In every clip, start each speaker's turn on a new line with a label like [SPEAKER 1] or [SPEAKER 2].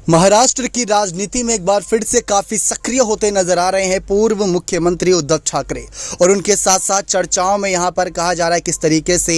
[SPEAKER 1] महाराष्ट्र की राजनीति में एक बार फिर से काफी सक्रिय होते नजर आ रहे हैं पूर्व मुख्यमंत्री उद्धव ठाकरे। और उनके साथ साथ चर्चाओं में यहां पर कहा जा रहा है किस तरीके से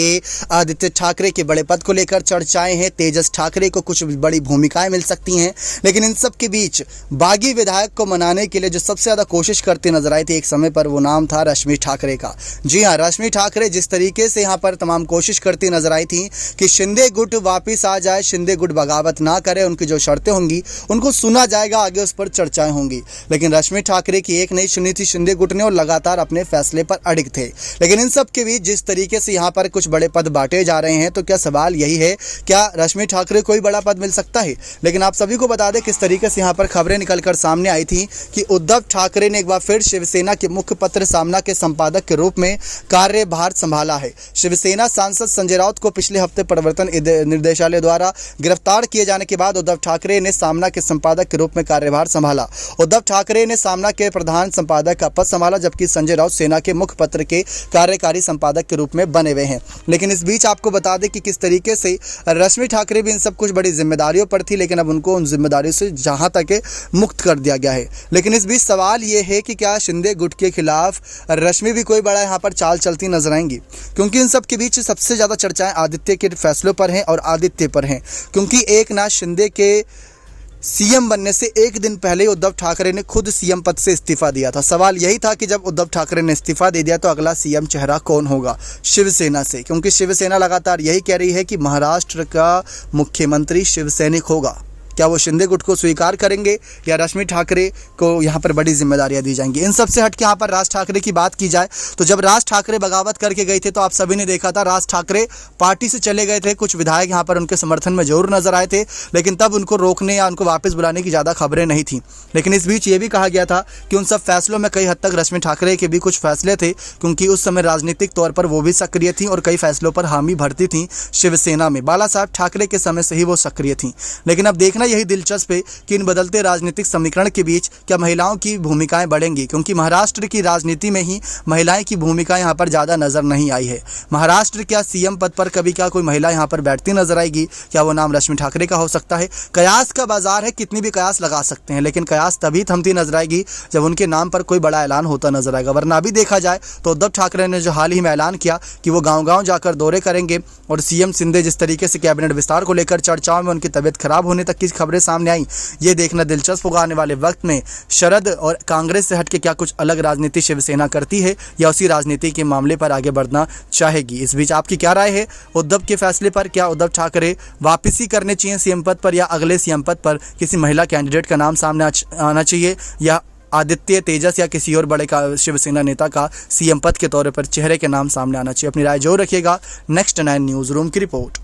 [SPEAKER 1] आदित्य ठाकरे के बड़े पद को लेकर चर्चाएं हैं। तेजस ठाकरे को कुछ बड़ी भूमिकाएं मिल सकती हैं, लेकिन इन सब के बीच बागी विधायक को मनाने के लिए जो सबसे ज्यादा कोशिश करती नजर आई थी एक समय पर, वो नाम था रश्मि ठाकरे का। जी हाँ, रश्मि ठाकरे जिस तरीके से यहाँ पर तमाम कोशिश करती नजर आई थी कि शिंदे गुट वापिस आ जाए, शिंदे गुट बगावत ना करे, उनकी जो शर्तें होंगी उनको सुना जाएगा, आगे उस पर चर्चाएं होंगी। लेकिन रश्मि ठाकरे की एक नहीं सुनी थी शिंदे गुट ने और लगातार अपने फैसले पर अड़िग थे। लेकिन इन सब के बीच जिस तरीके से यहाँ पर कुछ बड़े पद बांटे जा रहे हैं, तो क्या सवाल यही है, क्या रश्मि ठाकरे कोई बड़ा पद मिल सकता है? लेकिन आप सभी को बता दें किस तरीके से यहाँ पर खबरें निकलकर सामने आई थी कि उद्धव ठाकरे ने एक बार फिर शिवसेना के मुख्य पत्र सामना के संपादक के रूप में कार्यभार संभाला है। शिवसेना सांसद संजय राउत को पिछले हफ्ते प्रवर्तन निर्देशालय द्वारा गिरफ्तार किए जाने के बाद उद्धव ठाकरे ने सामना के संपादक के रूप में कार्यभार संभाला। उद्धव ठाकरे ने सामना के प्रधान संपादक का पद संभाला, जबकि संजय राउत सेना के मुख्य पत्र के कार्यकारी संपादक के रूप में बने हुए हैं। लेकिन इस बीच आपको बता दें कि किस तरीके से रश्मि ठाकरे भी इन सब कुछ बड़ी जिम्मेदारियों पर थी, लेकिन अब उनको उन जिम्मेदारियों से जहां तक मुक्त कर दिया गया है। लेकिन इस बीच सवाल ये है कि क्या शिंदे गुट के खिलाफ रश्मि भी कोई बड़ा यहाँ पर चाल चलती नजर आएंगी? क्योंकि इन सब के बीच सबसे ज्यादा चर्चाएं आदित्य के फैसलों पर हैं और आदित्य पर हैं, क्योंकि एकनाथ शिंदे के सीएम बनने से एक दिन पहले उद्धव ठाकरे ने खुद सीएम पद से इस्तीफा दिया था। सवाल यही था कि जब उद्धव ठाकरे ने इस्तीफा दे दिया तो अगला सीएम चेहरा कौन होगा शिवसेना से, क्योंकि शिवसेना लगातार यही कह रही है कि महाराष्ट्र का मुख्यमंत्री शिवसैनिक होगा। क्या वो शिंदे गुट को स्वीकार करेंगे या रश्मि ठाकरे को यहाँ पर बड़ी जिम्मेदारियां दी जाएंगी? इन सबसे हट के यहाँ पर राज ठाकरे की बात की जाए तो जब राज ठाकरे बगावत करके गए थे तो आप सभी ने देखा था, राज ठाकरे पार्टी से चले गए थे। कुछ विधायक यहाँ पर उनके समर्थन में जरूर नजर आए थे, लेकिन तब उनको रोकने या उनको वापस बुलाने की ज़्यादा खबरें नहीं थी। लेकिन इस बीच ये भी कहा गया था कि उन सब फैसलों में कई हद तक रश्मि ठाकरे के भी कुछ फैसले थे, क्योंकि उस समय राजनीतिक तौर पर वो भी सक्रिय थी और कई फैसलों पर हामी भरती थी शिवसेना में। बाला साहब ठाकरे के समय से ही वो सक्रिय थी। लेकिन अब देखना यही दिलचस्प है कि इन बदलते राजनीतिक समीकरण के बीच क्या महिलाओं की भूमिकाएं बढ़ेंगी, क्योंकि महाराष्ट्र की राजनीति में ही महिलाएं की भूमिका यहां पर ज्यादा नजर नहीं आई है। महाराष्ट्र क्या सीएम पद पर कभी क्या कोई महिला यहां पर बैठती नजर आएगी? क्या वो नाम रश्मि ठाकरे का हो सकता है? कयास का बाजार है, कितनी भी कयास लगा सकते हैं, लेकिन कयास तभी थमती नजर आएगी जब उनके नाम पर कोई बड़ा ऐलान होता नजर आएगा। वरना भी देखा जाए तो उद्धव ठाकरे ने जो हाल ही में ऐलान किया कि वो गाँव-गाँव जाकर दौरे करेंगे, और सीएम शिंदे जिस तरीके से कैबिनेट विस्तार को लेकर चर्चाओं में उनकी तबियत खराब होने तक की खबरें सामने आई, ये देखना दिलचस्प होगा आने वाले वक्त में शरद और कांग्रेस से हटके क्या कुछ अलग राजनीति शिवसेना करती है या उसी राजनीति के मामले पर आगे बढ़ना चाहेगी। इस बीच आपकी क्या राय है उद्धव के फैसले पर? क्या उद्धव ठाकरे वापसी करने चाहिए सीएम पद पर, या अगले सीएम पद पर किसी महिला कैंडिडेट का नाम सामने आना चाहिए, या आदित्य, तेजस या किसी और बड़े का शिवसेना नेता का सीएम पद के तौर पर चेहरे के नाम सामने आना चाहिए? अपनी राय जरूर रखिएगा। नेक्स्ट 9 न्यूज़ रूम की रिपोर्ट।